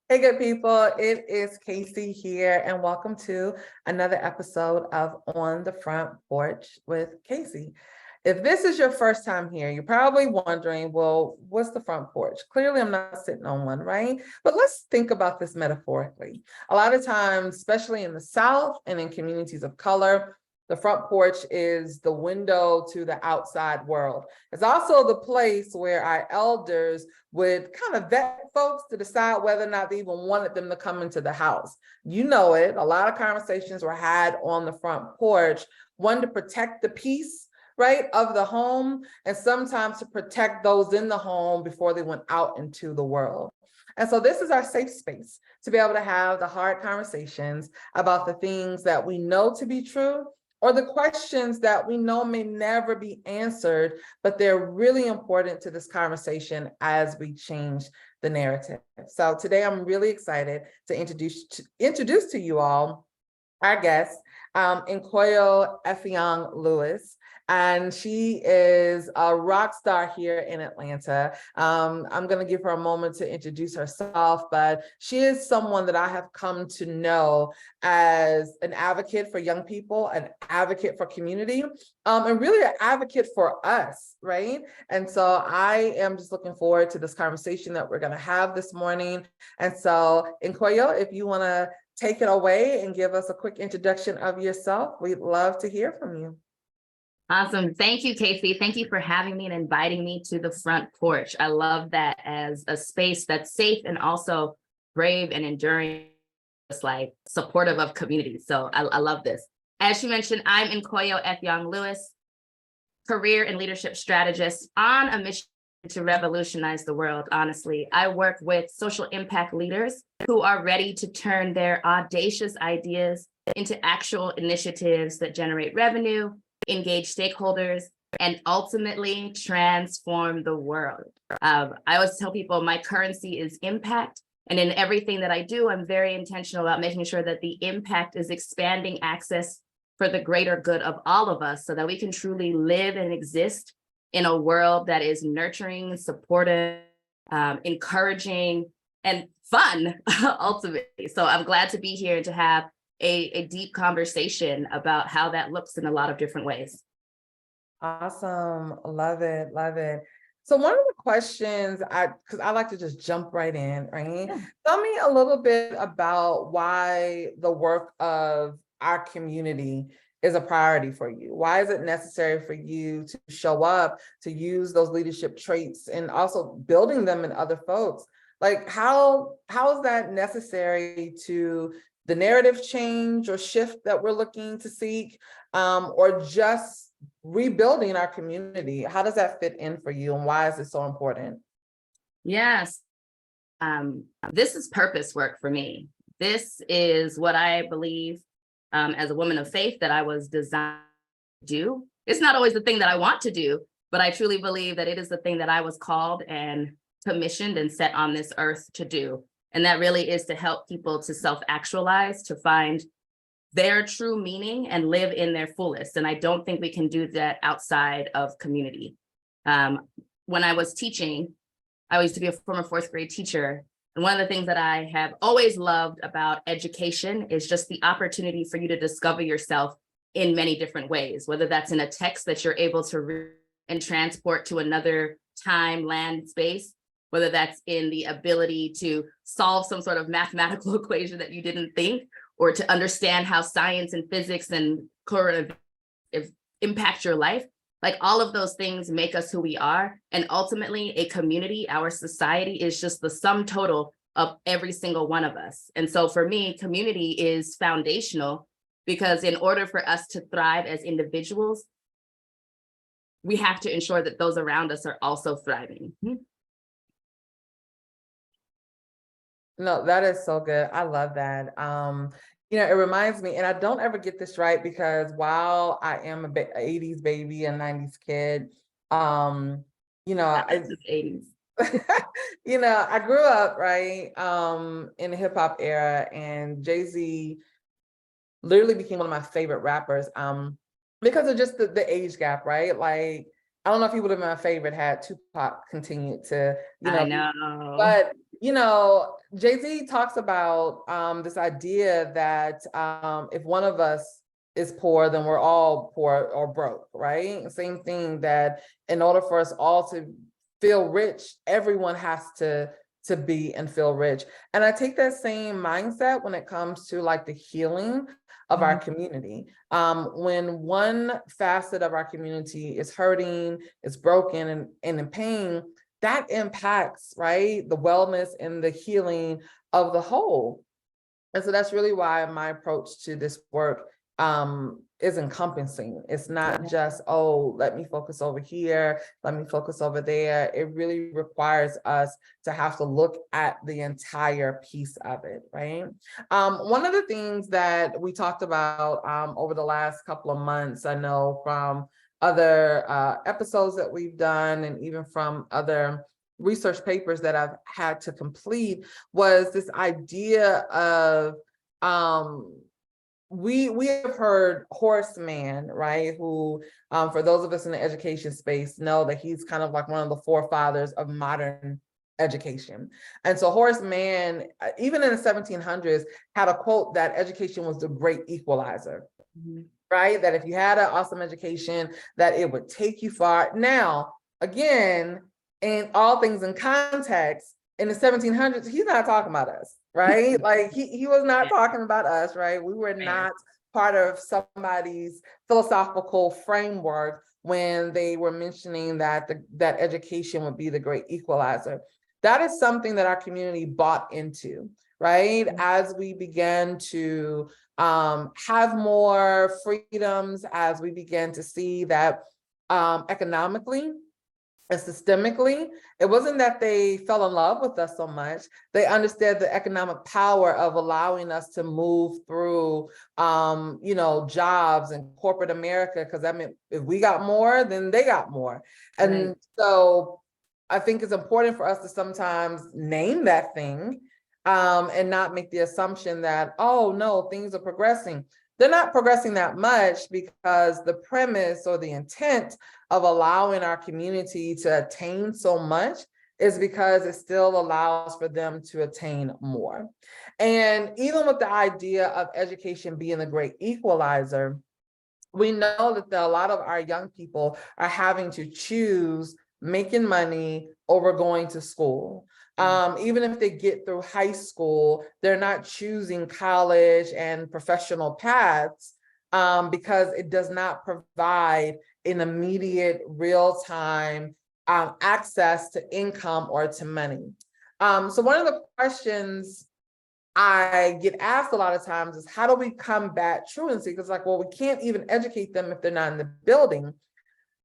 Hey, good people. It is KaCey here, and welcome to another episode of On the Front Porch with KaCey. If this is your first time here, you're probably wondering, well, what's the front porch? Clearly, I'm not sitting on one, right? But let's think about this metaphorically. A lot of times, especially in the South and in communities of color, the front porch is the window to the outside world. It's also the place where our elders would kind of vet folks to decide whether or not they even wanted them to come into the house. You know it, a lot of conversations were had on the front porch, one to protect the peace, right, of the home, and sometimes to protect those in the home before they went out into the world. And so this is our safe space to be able to have the hard conversations about the things that we know to be true, or the questions that we know may never be answered, but they're really important to this conversation as we change the narrative. So today I'm really excited to introduce to you all our guest, Nkoyo-Ene Effiong Lewis. And she is a rock star here in Atlanta. I'm going to give her a moment to introduce herself, but she is someone that I have come to know as an advocate for young people, an advocate for community, and really an advocate for us, right? And so I am just looking forward to this conversation that we're going to have this morning. And so, Nkoyo, if you want to take it away and give us a quick introduction of yourself, we'd love to hear from you. Awesome. Thank you, KaCey. Thank you for having me and inviting me to the front porch. I love that as a space that's safe and also brave and enduring, just like supportive of communities. So I love this. As you mentioned, I'm Nkoyo-Ene Effiong Lewis, career and leadership strategist on a mission to revolutionize the world. Honestly, I work with social impact leaders who are ready to turn their audacious ideas into actual initiatives that generate revenue, engage stakeholders, and ultimately transform the world. I always tell people my currency is impact. And in everything that I do, I'm very intentional about making sure that the impact is expanding access for the greater good of all of us so that we can truly live and exist in a world that is nurturing, supportive, encouraging, and fun, ultimately. So I'm glad to be here to have a deep conversation about how that looks in a lot of different ways. Awesome. Love it. Love it. So one of the questions because I like to just jump right in, right? Yeah. Tell me a little bit about why the work of our community is a priority for you. Why is it necessary for you to show up, to use those leadership traits and also building them in other folks? Like how is that necessary to the narrative change or shift that we're looking to seek, or just rebuilding our community? How does that fit in for you, and why is it so important? Yes, this is purpose work for me. This is what I believe as a woman of faith that I was designed to do. It's not always the thing that I want to do, but I truly believe that it is the thing that I was called and commissioned and set on this earth to do. And that really is to help people to self-actualize, to find their true meaning and live in their fullest. And I don't think we can do that outside of community. When I was teaching, I used to be a former fourth grade teacher. And one of the things that I have always loved about education is just the opportunity for you to discover yourself in many different ways, whether that's in a text that you're able to read and transport to another time, land, space, whether that's in the ability to solve some sort of mathematical equation that you didn't think, or to understand how science and physics and current impact your life. Like all of those things make us who we are. And ultimately a community, our society is just the sum total of every single one of us. And so for me, community is foundational because in order for us to thrive as individuals, we have to ensure that those around us are also thriving. No, that is so good. I love that. It reminds me, and I don't ever get this right because while I am a 80s baby and 90s kid, I 80s. I grew up, right, in the hip hop era, and Jay-Z literally became one of my favorite rappers because of just the age gap, right? Like, I don't know if he would have been my favorite had Tupac continued to, I know. But you know, Jay-Z talks about this idea that if one of us is poor, then we're all poor or broke, right? Same thing, that in order for us all to feel rich, everyone has to be and feel rich. And I take that same mindset when it comes to like the healing of our community. When one facet of our community is hurting, is broken and in pain, that impacts, right, the wellness and the healing of the whole. And so that's really why my approach to this work is encompassing. It's not just, oh, let me focus over here, let me focus over there. It really requires us to have to look at the entire piece of it, right? One of the things that we talked about over the last couple of months, I know from other episodes that we've done and even from other research papers that I've had to complete, was this idea of we have heard Horace Mann, right? Who, for those of us in the education space, know that he's kind of like one of the forefathers of modern education. And so Horace Mann, even in the 1700s, had a quote that education was the great equalizer, right? That if you had an awesome education, that it would take you far. Now, again, in all things in context, in the 1700s, he's not talking about us, right? Like he was not talking about us, right? We were not part of somebody's philosophical framework when they were mentioning that that education would be the great equalizer. That is something that our community bought into, right? As we began to have more freedoms, as we began to see that economically and systemically, it wasn't that they fell in love with us so much. They understood the economic power of allowing us to move through, you know, jobs and corporate America, because I mean, if we got more, then they got more. And so I think it's important for us to sometimes name that thing and not make the assumption that, oh, no, things are progressing. They're not progressing that much because the premise or the intent of allowing our community to attain so much is because it still allows for them to attain more. And even with the idea of education being the great equalizer, we know that a lot of our young people are having to choose making money over going to school. Even if they get through high school, they're not choosing college and professional paths because it does not provide an immediate real-time access to income or to money. So one of the questions I get asked a lot of times is, how do we combat truancy? Because like, well, we can't even educate them if they're not in the building.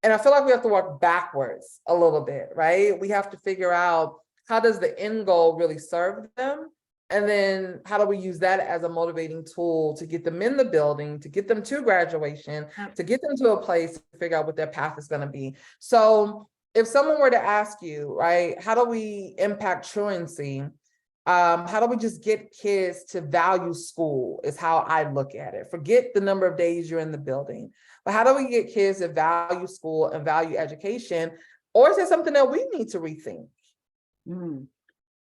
And I feel like we have to work backwards a little bit, right? We have to figure out, how does the end goal really serve them? And then how do we use that as a motivating tool to get them in the building, to get them to graduation, to get them to a place to figure out what their path is going to be. So if someone were to ask you, right, how do we impact truancy? How do we just get kids to value school is how I look at it. Forget the number of days you're in the building, but how do we get kids to value school and value education? Or is it something that we need to rethink?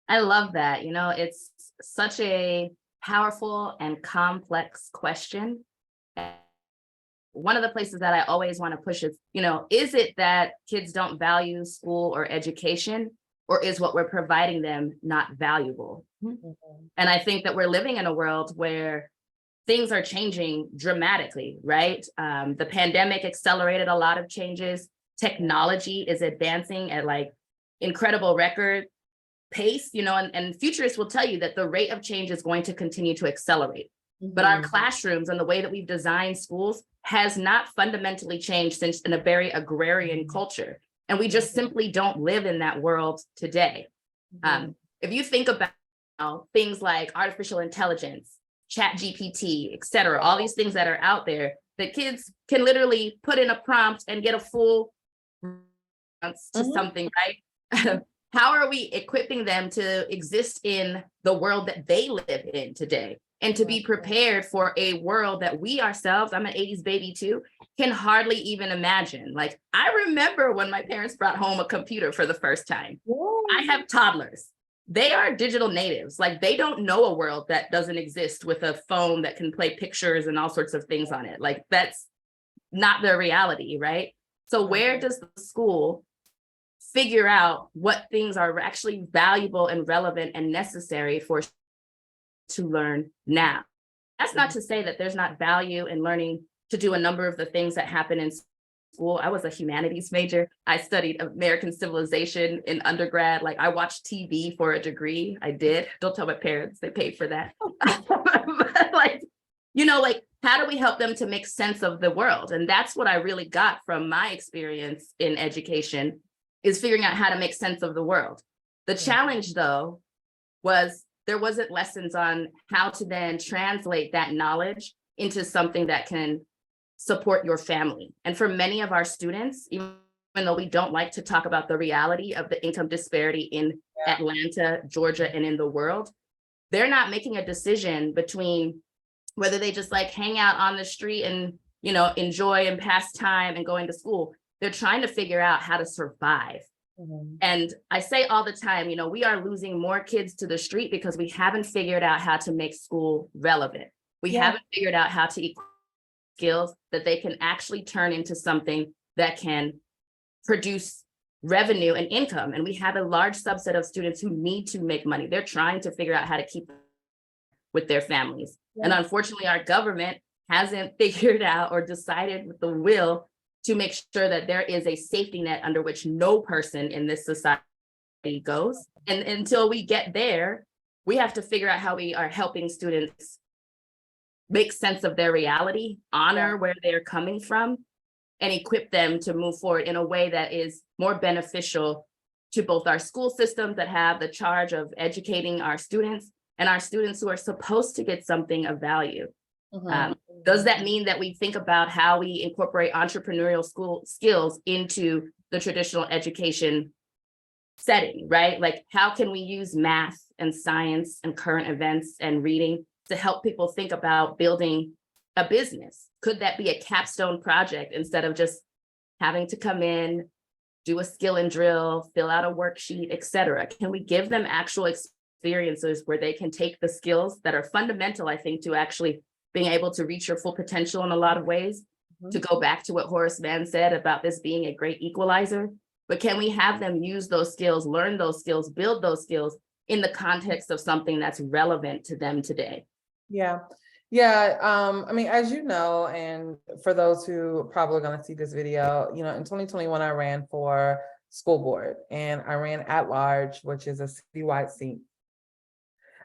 I love that. You know, it's such a powerful and complex question. One of the places that I always want to push is, you know, is it that kids don't value school or education, or is what we're providing them not valuable? And I think that we're living in a world where things are changing dramatically, right? The pandemic accelerated a lot of changes. Technology is advancing at like incredible record pace, you know, and futurists will tell you that the rate of change is going to continue to accelerate. But our classrooms and the way that we've designed schools has not fundamentally changed since in a very agrarian culture. And we just simply don't live in that world today. If you think about things like artificial intelligence, chat GPT, et cetera, all these things that are out there that kids can literally put in a prompt and get a full response to something, right? How are we equipping them to exist in the world that they live in today and to be prepared for a world that we ourselves, I'm an 80s baby too, can hardly even imagine? Like, I remember when my parents brought home a computer for the first time. I have toddlers. they are digital natives. Like, they don't know a world that doesn't exist with a phone that can play pictures and all sorts of things on it. Like, that's not their reality, right? So where does the school figure out what things are actually valuable and relevant and necessary for to learn now? That's not to say that there's not value in learning to do a number of the things that happen in school. I was a humanities major. I studied American civilization in undergrad. Like, I watched TV for a degree. I did. Don't tell my parents, they paid for that. But like, you know, like, how do we help them to make sense of the world? And that's what I really got from my experience in education, is figuring out how to make sense of the world. The challenge, though, was there wasn't lessons on how to then translate that knowledge into something that can support your family. And for many of our students, even though we don't like to talk about the reality of the income disparity in Atlanta, Georgia, and in the world, they're not making a decision between whether they just like hang out on the street and, you know, enjoy and pass time and going to school. They're trying to figure out how to survive. And I say all the time, you know, we are losing more kids to the street because we haven't figured out how to make school relevant. We haven't figured out how to equip skills that they can actually turn into something that can produce revenue and income. And we have a large subset of students who need to make money. They're trying to figure out how to keep with their families. And unfortunately, our government hasn't figured out or decided with the will to make sure that there is a safety net under which no person in this society goes. And until we get there, we have to figure out how we are helping students make sense of their reality, honor where they're coming from, and equip them to move forward in a way that is more beneficial to both our school systems that have the charge of educating our students and our students who are supposed to get something of value. Does that mean that we think about how we incorporate entrepreneurial school skills into the traditional education setting, right? Like, how can we use math and science and current events and reading to help people think about building a business? Could that be a capstone project instead of just having to come in, do a skill and drill, fill out a worksheet, et cetera? Can we give them actual experiences where they can take the skills that are fundamental, I think, to actually being able to reach your full potential in a lot of ways, to go back to what Horace Mann said about this being a great equalizer? But can we have them use those skills, learn those skills, build those skills in the context of something that's relevant to them today? Yeah. I mean, as you know, and for those who are probably going to see this video, you know, in 2021, I ran for school board, and I ran at large, which is a citywide seat.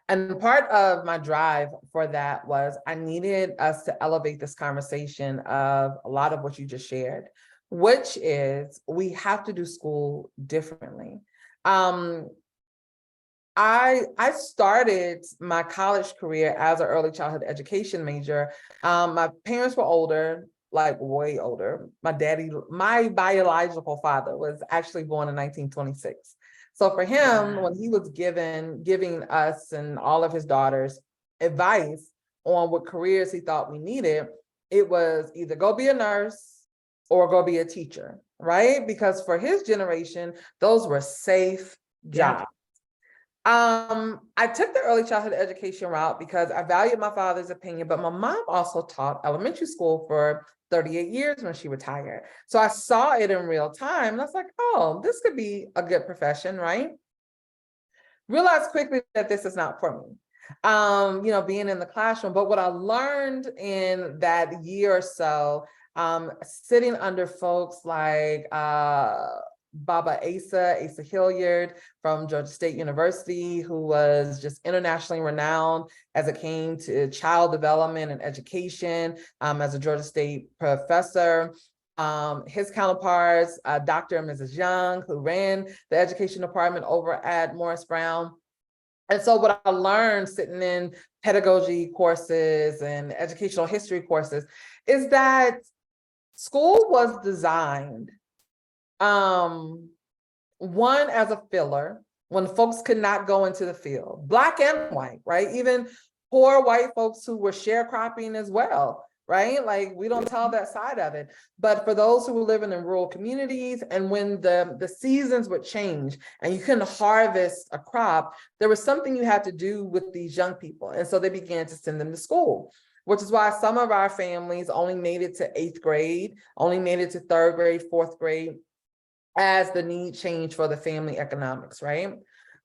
And part of my drive for that was I needed us to elevate this conversation of a lot of what you just shared, which is we have to do school differently. I started my college career as an early childhood education major. My parents were older, like way older. My biological father was actually born in 1926. So for him, when he was giving us and all of his daughters advice on what careers he thought we needed, it was either go be a nurse or go be a teacher, right? Because for his generation, those were safe jobs. I took the early childhood education route because I valued my father's opinion, but my mom also taught elementary school for 38 years when she retired. So I saw it in real time and I was like, oh, this could be a good profession, right? Realized quickly that this is not for me. You know, being in the classroom, but what I learned in that year or so, sitting under folks like Baba Asa Hilliard from Georgia State University, who was just internationally renowned as it came to child development and education, as a Georgia State professor. His counterparts, Dr. and Mrs. Young, who ran the education department over at Morris Brown. And so what I learned sitting in pedagogy courses and educational history courses is that school was designed one as a filler when folks could not go into the field, Black and white, right? Even poor white folks who were sharecropping as well, right? Like we don't tell that side of it. But for those who were living in rural communities, and when the seasons would change and you couldn't harvest a crop, there was something you had to do with these young people. And so they began to send them to school, which is why some of our families only made it to 8th grade, only made it to 3rd grade, 4th grade, as the need changed for the family economics, right?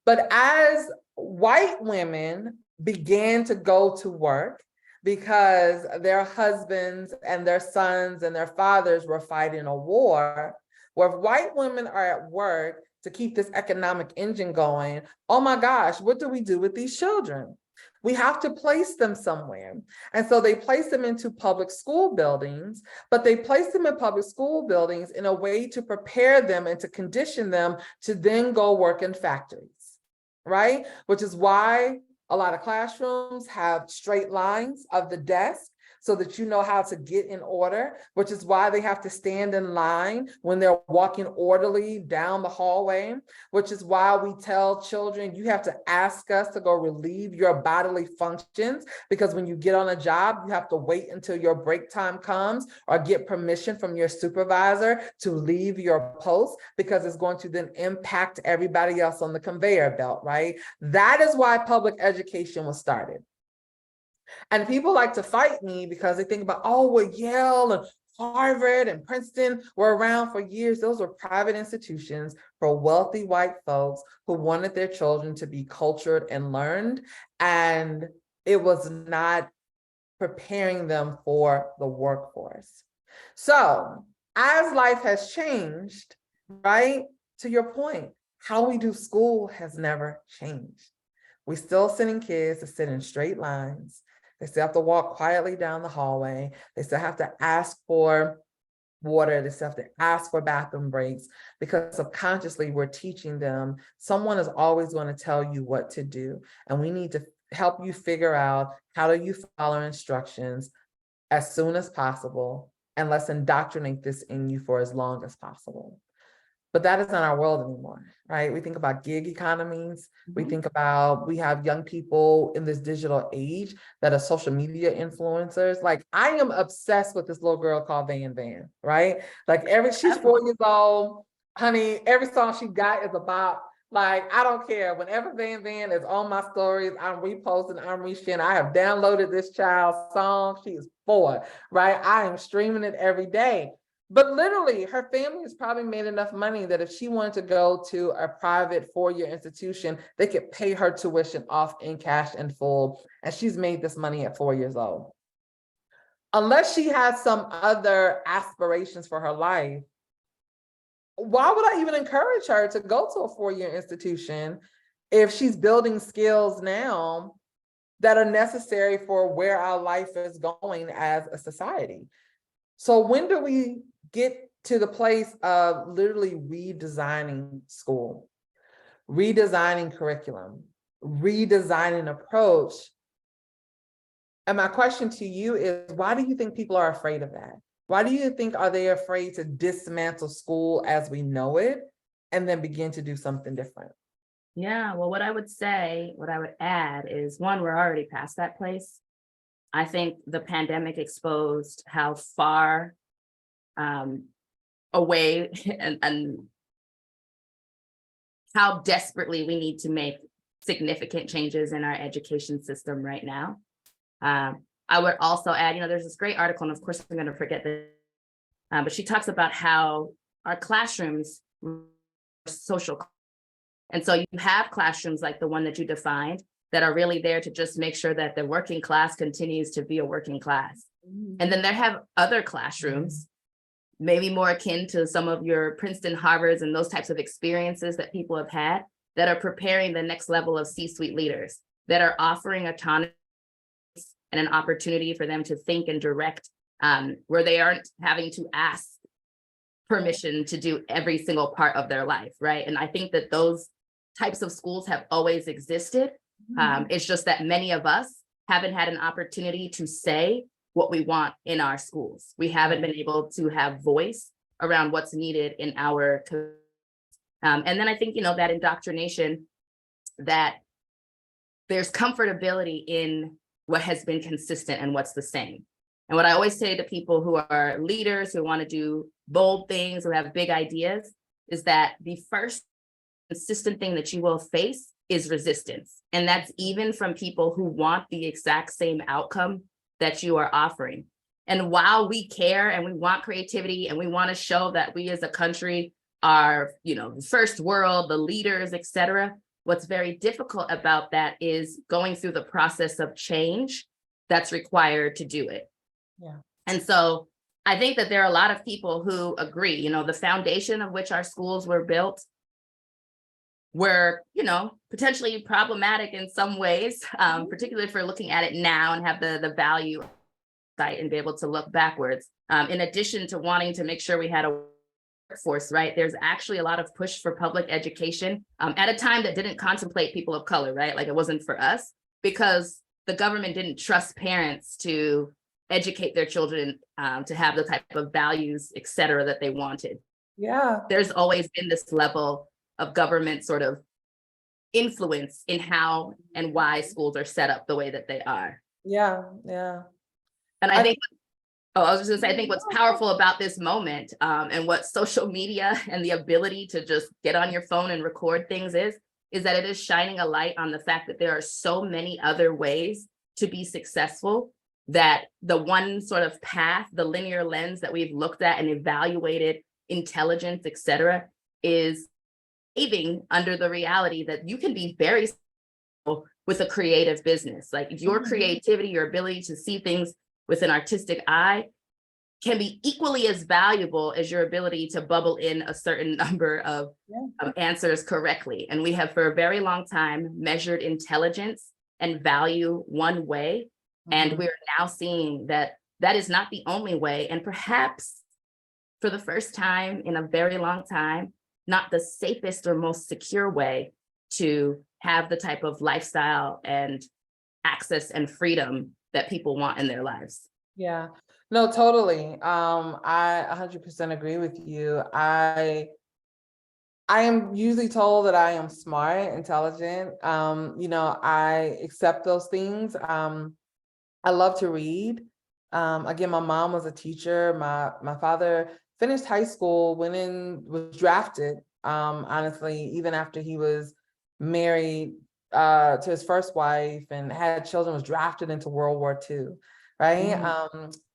But as white women began to go to work because their husbands and their sons and their fathers were fighting a war, where white women are at work to keep this economic engine going, oh my gosh, what do we do with these children? We have to place them somewhere. And so they place them into public school buildings, but they place them in public school buildings in a way to prepare them and to condition them to then go work in factories, right? Which is why a lot of classrooms have straight lines of the desk so that you know how to get in order, which is why they have to stand in line when they're walking orderly down the hallway, which is why we tell children, you have to ask us to go relieve your bodily functions, because when you get on a job, you have to wait until your break time comes or get permission from your supervisor to leave your post, because it's going to then impact everybody else on the conveyor belt, right? That is why public education was started. And people like to fight me because they think about, oh, well, Yale and Harvard and Princeton were around for years. Those were private institutions for wealthy white folks who wanted their children to be cultured and learned. And it was not preparing them for the workforce. So as life has changed, right, to your point, how we do school has never changed. We still sending kids to sit in straight lines. They still have to walk quietly down the hallway. They still have to ask for water. They still have to ask for bathroom breaks, because subconsciously we're teaching them someone is always going to tell you what to do. And we need to help you figure out how do you follow instructions as soon as possible, and let's indoctrinate this in you for as long as possible. But that is not our world anymore, right? We think about gig economies. We think about, we have young people in this digital age that are social media influencers. Like, I am obsessed with this little girl called Van Van, right? Like she's 4 years old, honey, every song she got is about, like, I don't care. Whenever Van Van is on my stories, I'm reposting, I'm resharing. I have downloaded this child's song. She is 4, right? I am streaming it every day. But literally, her family has probably made enough money that if she wanted to go to a private 4-year institution, they could pay her tuition off in cash in full. And she's made this money at 4 years old. Unless she has some other aspirations for her life, why would I even encourage her to go to a 4-year institution if she's building skills now that are necessary for where our life is going as a society? So when do we get to the place of literally redesigning school, redesigning curriculum, redesigning approach? And my question to you is, why do you think people are afraid of that? Why do you think are they afraid to dismantle school as we know it and then begin to do something different? Yeah, well, what I would add is, one, we're already past that place. I think the pandemic exposed how far away and how desperately we need to make significant changes in our education system right now. I would also add, there's this great article, and of course I'm going to forget this, but she talks about how our classrooms are social. And so you have classrooms like the one that you defined that are really there to just make sure that the working class continues to be a working class. And then there have other classrooms, maybe more akin to some of your Princeton, Harvards, and those types of experiences that people have had, that are preparing the next level of C-suite leaders, that are offering autonomy and an opportunity for them to think and direct, where they aren't having to ask permission to do every single part of their life, right? And I think that those types of schools have always existed. It's just that many of us haven't had an opportunity to say what we want in our schools. We haven't been able to have voice around what's needed in our and then I think, that indoctrination, that there's comfortability in what has been consistent and what's the same. And what I always say to people who are leaders, who want to do bold things, who have big ideas, is that the first consistent thing that you will face is resistance. And that's even from people who want the exact same outcome that you are offering. And while we care and we want creativity and we want to show that we as a country are, the first world, the leaders, et cetera, what's very difficult about that is going through the process of change that's required to do it. Yeah. And so I think that there are a lot of people who agree, the foundation of which our schools were built were, potentially problematic in some ways, particularly if we're looking at it now and have the value site and be able to look backwards. In addition to wanting to make sure we had a workforce, right? There's actually a lot of push for public education at a time that didn't contemplate people of color, right? Like it wasn't for us because the government didn't trust parents to educate their children to have the type of values, et cetera, that they wanted. Yeah. There's always been this level of government sort of influence in how and why schools are set up the way that they are. Yeah. Yeah. And I think, I was just gonna say, I think what's powerful about this moment and what social media and the ability to just get on your phone and record things is that it is shining a light on the fact that there are so many other ways to be successful, that the one sort of path, the linear lens that we've looked at and evaluated intelligence, et cetera, is caving under the reality that you can be very successful with a creative business. Like your creativity, your ability to see things with an artistic eye can be equally as valuable as your ability to bubble in a certain number of answers correctly. And we have for a very long time measured intelligence and value one way. And we're now seeing that that is not the only way. And perhaps for the first time in a very long time, not the safest or most secure way to have the type of lifestyle and access and freedom that people want in their lives. Yeah, no, totally. I 100% agree with you. I am usually told that I am smart, intelligent. I accept those things. I love to read. Again, my mom was a teacher. My father finished high school, was drafted, honestly, even after he was married to his first wife and had children, was drafted into World War II, right?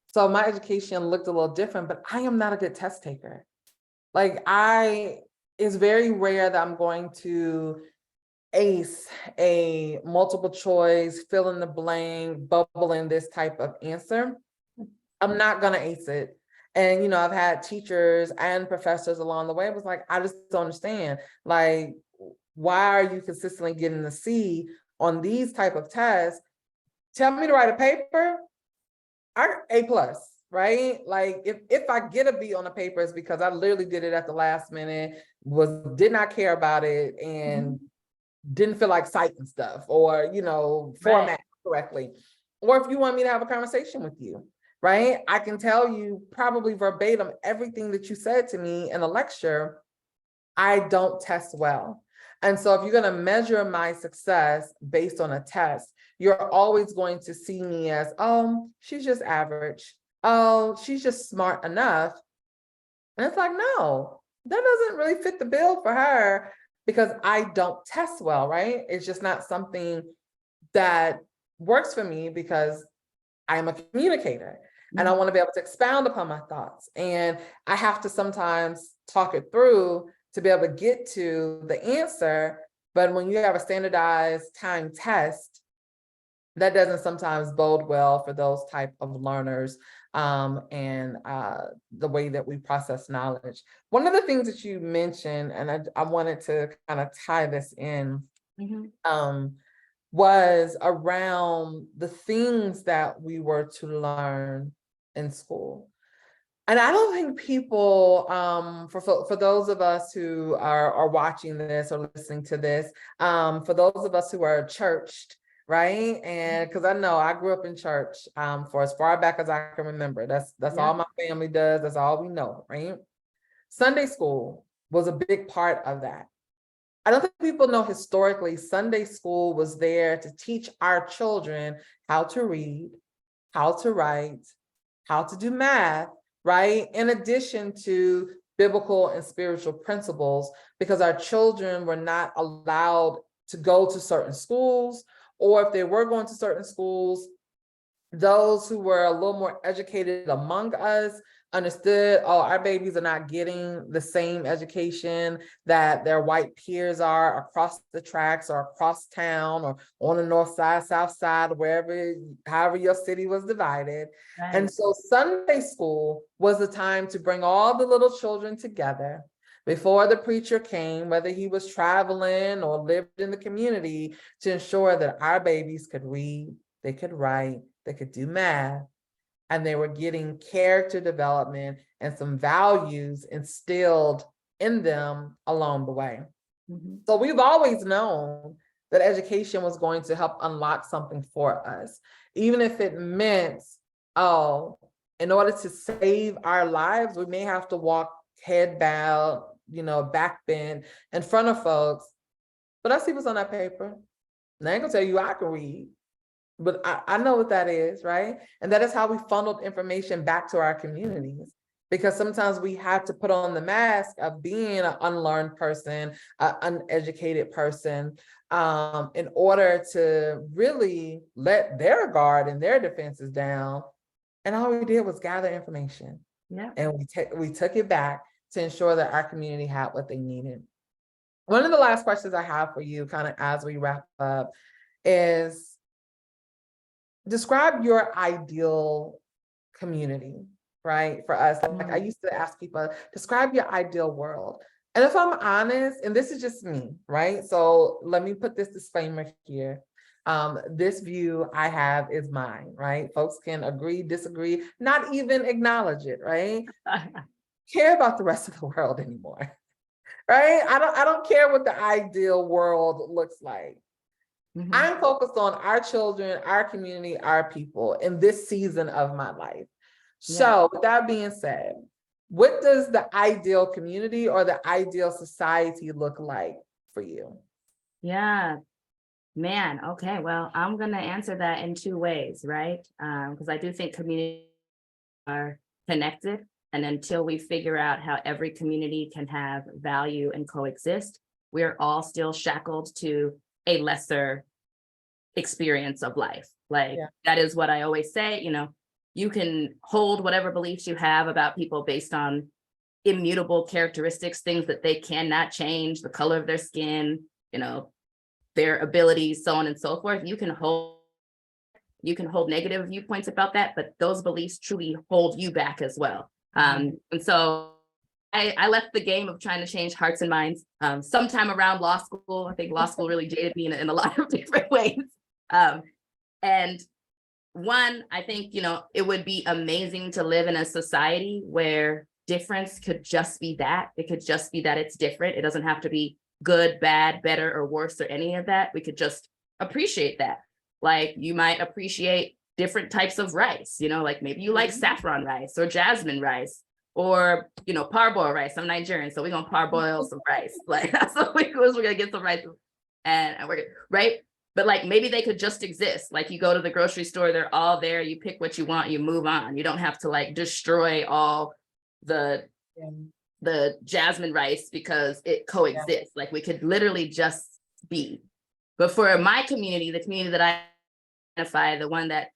So my education looked a little different, but I am not a good test taker. It's very rare that I'm going to ace a multiple choice, fill in the blank, bubble in this type of answer. I'm not gonna ace it. And I've had teachers and professors along the way. It was like, I just don't understand. Like, why are you consistently getting a C on these type of tests? Tell me to write a paper, A+, right? Like if I get a B on a paper, it's because I literally did it at the last minute, did not care about it, and didn't feel like citing stuff or, format correctly. Or if you want me to have a conversation with you, right? I can tell you probably verbatim everything that you said to me in a lecture. I don't test well. And so if you're going to measure my success based on a test, you're always going to see me as, oh, she's just average. Oh, she's just smart enough. And it's like, no, that doesn't really fit the bill for her because I don't test well, right? It's just not something that works for me because I'm a communicator and I want to be able to expound upon my thoughts. And I have to sometimes talk it through to be able to get to the answer. But when you have a standardized time test, that doesn't sometimes bode well for those type of learners and the way that we process knowledge. One of the things that you mentioned, and I wanted to kind of tie this in, was around the things that we were to learn in school. And I don't think people, for those of us who are watching this or listening to this, for those of us who are churched, right? And because I know I grew up in church for as far back as I can remember. That's all my family does. That's all we know, right? Sunday school was a big part of that. I don't think people know historically, Sunday school was there to teach our children how to read, how to write, how to do math, right? In addition to biblical and spiritual principles, because our children were not allowed to go to certain schools, or if they were going to certain schools, those who were a little more educated among us understood, oh, our babies are not getting the same education that their white peers are across the tracks or across town or on the north side, south side, wherever, however your city was divided. Right. And so Sunday school was the time to bring all the little children together before the preacher came, whether he was traveling or lived in the community, to ensure that our babies could read, they could write, they could do math, and they were getting character development and some values instilled in them along the way. So we've always known that education was going to help unlock something for us, even if it meant, oh, in order to save our lives, we may have to walk head bowed, back bent in front of folks. But I see what's on that paper. And I ain't gonna tell you I can read, but I know what that is, right? And that is how we funneled information back to our communities. Because sometimes we have to put on the mask of being an unlearned person, an uneducated person, in order to really let their guard and their defenses down. And all we did was gather information. Yeah. And we took it back to ensure that our community had what they needed. One of the last questions I have for you, kind of as we wrap up, is describe your ideal community, right? For us, like I used to ask people, describe your ideal world. And if I'm honest, and this is just me, right? So let me put this disclaimer here. This view I have is mine, right? Folks can agree, disagree, not even acknowledge it, right? Care about the rest of the world anymore, right? I don't care what the ideal world looks like. I'm focused on our children, our community, our people in this season of my life. So with that being said, what does the ideal community or the ideal society look like for you? Yeah, man. Okay, well, I'm going to answer that in two ways, right? Because I do think communities are connected. And until we figure out how every community can have value and coexist, we're all still shackled to a lesser experience of life. Like that is what I always say, you can hold whatever beliefs you have about people based on immutable characteristics, things that they cannot change, the color of their skin, their abilities, so on and so forth. You can hold negative viewpoints about that, but those beliefs truly hold you back as well. And so I left the game of trying to change hearts and minds sometime around law school. I think law school really jaded me in a lot of different ways. And one, I think, it would be amazing to live in a society where difference could just be that. It could just be that it's different. It doesn't have to be good, bad, better, or worse, or any of that. We could just appreciate that. Like you might appreciate different types of rice, like maybe you like saffron rice or jasmine rice or, parboil rice. I'm Nigerian, so we're going to parboil some rice. Like that's what we're going to get some rice and we're good, right? But like maybe they could just exist. Like you go to the grocery store, they're all there. You pick what you want, you move on. You don't have to like destroy all the jasmine rice because it coexists. Like we could literally just be. But for my community, the community that I identify, the one that,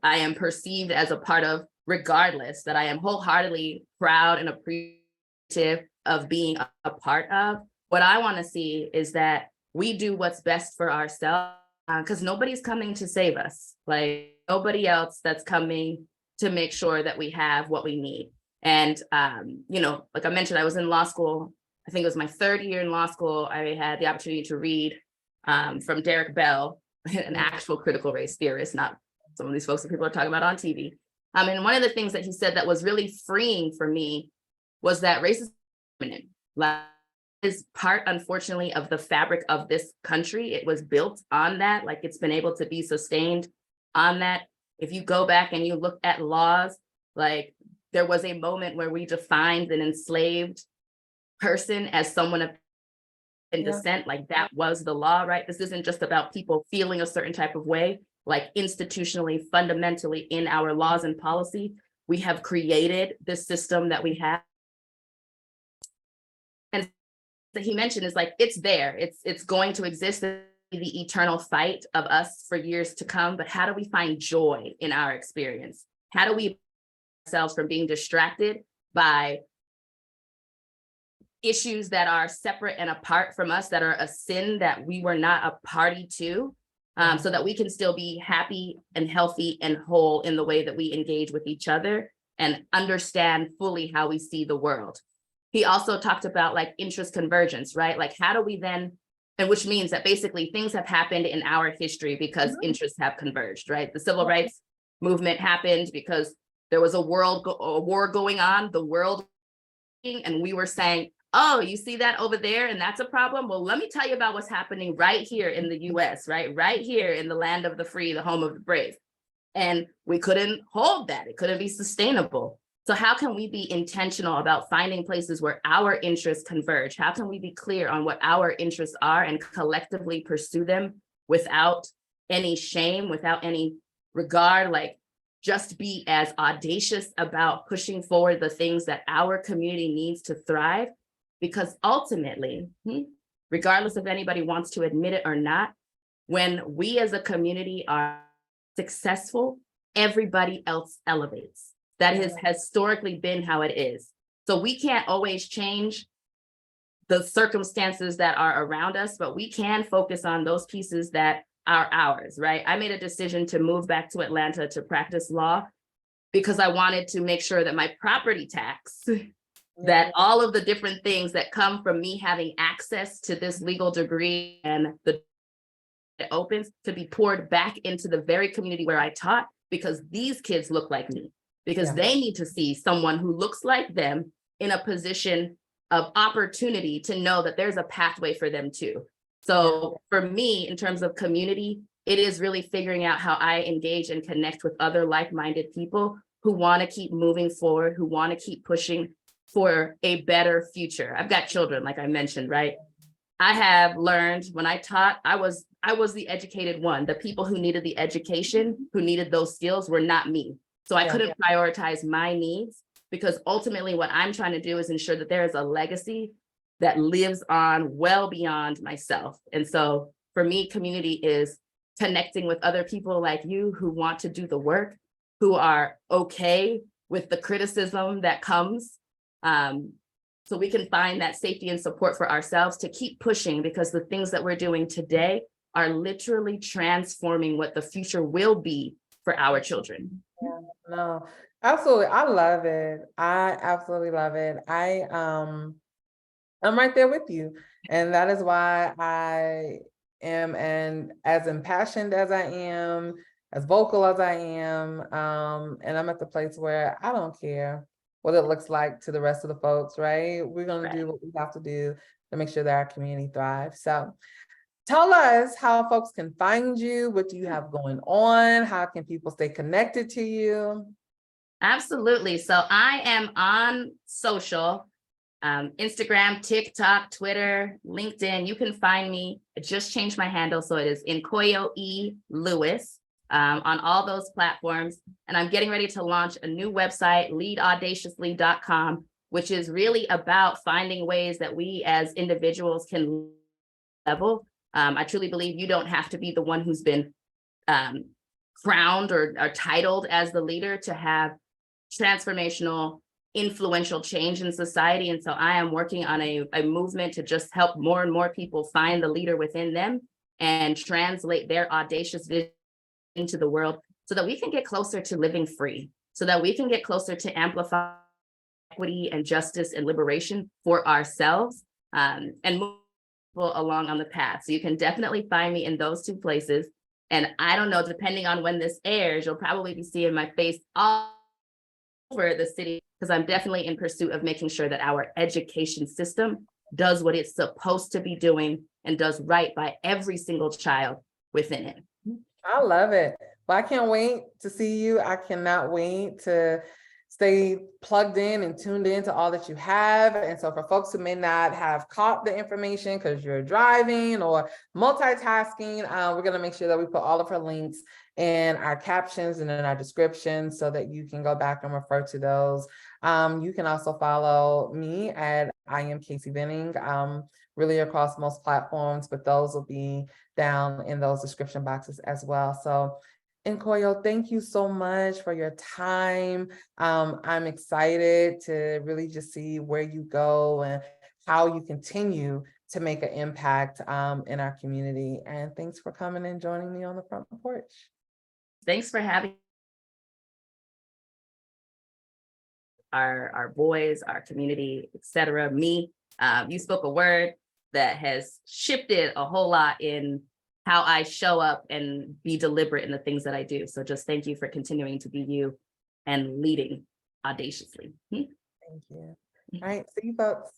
I am perceived as a part of, regardless, that I am wholeheartedly proud and appreciative of being a part of, what I want to see is that we do what's best for ourselves, because nobody's coming to save us. Like nobody else that's coming to make sure that we have what we need. And, like I mentioned, I was in law school. I think it was my third year in law school. I had the opportunity to read from Derek Bell, an actual critical race theorist, not some of these folks that people are talking about on TV. And one of the things that he said that was really freeing for me was that race is permanent. Like, is part, unfortunately, of the fabric of this country. It was built on that, like it's been able to be sustained on that. If you go back and you look at laws, like there was a moment where we defined an enslaved person as someone of descent, like that was the law, right? This isn't just about people feeling a certain type of way, like institutionally, fundamentally in our laws and policy, we have created this system that we have. And that he mentioned is like, it's there, it's going to exist, the eternal fight of us for years to come, but how do we find joy in our experience? How do we ourselves from being distracted by issues that are separate and apart from us, that are a sin that we were not a party to, so that we can still be happy and healthy and whole in the way that we engage with each other and understand fully how we see the world. He also talked about like interest convergence, right? Like how do we then, and which means that basically things have happened in our history because interests have converged, right? The civil rights movement happened because there was a war going on, the world, and we were saying, oh, you see that over there, and that's a problem? Well, let me tell you about what's happening right here in the US, right? Right here in the land of the free, the home of the brave. And we couldn't hold that. It couldn't be sustainable. So how can we be intentional about finding places where our interests converge? How can we be clear on what our interests are and collectively pursue them without any shame, without any regard, like just be as audacious about pushing forward the things that our community needs to thrive? Because ultimately, regardless if anybody wants to admit it or not, when we as a community are successful, everybody else elevates. That has historically been how it is. So we can't always change the circumstances that are around us, but we can focus on those pieces that are ours, right? I made a decision to move back to Atlanta to practice law because I wanted to make sure that my property tax, that all of the different things that come from me having access to this legal degree and the it opens to be poured back into the very community where I taught, because these kids look like me, because they need to see someone who looks like them in a position of opportunity to know that there's a pathway for them too. So for me, in terms of community, it is really figuring out how I engage and connect with other like-minded people who want to keep moving forward, who want to keep pushing for a better future. I've got children, like I mentioned, right? I have learned when I taught, I was the educated one. The people who needed the education, who needed those skills were not me. So I couldn't prioritize my needs, because ultimately what I'm trying to do is ensure that there is a legacy that lives on well beyond myself. And so for me, community is connecting with other people like you who want to do the work, who are okay with the criticism that comes. So we can find that safety and support for ourselves to keep pushing, because the things that we're doing today are literally transforming what the future will be for our children. No, absolutely. I love it. I absolutely love it. I'm right there with you. And that is why I am as impassioned as I am, as vocal as I am. And I'm at the place where I don't care what it looks like to the rest of the folks, right? We're going to do what we have to do to make sure that our community thrives. So tell us how folks can find you. What do you have going on? How can people stay connected to you? Absolutely. So I am on social, Instagram, TikTok, Twitter, LinkedIn. You can find me. I just changed my handle. So it is Nkoyo-Ene Lewis on all those platforms. And I'm getting ready to launch a new website, leadaudaciously.com, which is really about finding ways that we as individuals can level. I truly believe you don't have to be the one who's been crowned or titled as the leader to have transformational, influential change in society. And so I am working on a movement to just help more and more people find the leader within them and translate their audacious vision into the world, so that we can get closer to living free, so that we can get closer to amplify equity and justice and liberation for ourselves, and move along on the path. So you can definitely find me in those two places. And I don't know, depending on when this airs, you'll probably be seeing my face all over the city, because I'm definitely in pursuit of making sure that our education system does what it's supposed to be doing and does right by every single child within it. I love it. Well, I can't wait to see you. I cannot wait to stay plugged in and tuned in to all that you have. And so for folks who may not have caught the information because you're driving or multitasking, we're going to make sure that we put all of her links in our captions and in our description so that you can go back and refer to those. You can also follow me at I am KaCey Benning, really across most platforms, but those will be down in those description boxes as well. So Nkoyo, thank you so much for your time. I'm excited to really just see where you go and how you continue to make an impact in our community. And thanks for coming and joining me on the front porch. Thanks for having our boys, our community, etc. Me, you spoke a word that has shifted a whole lot in how I show up and be deliberate in the things that I do. So just thank you for continuing to be you and leading audaciously. Thank you. All right, see you folks.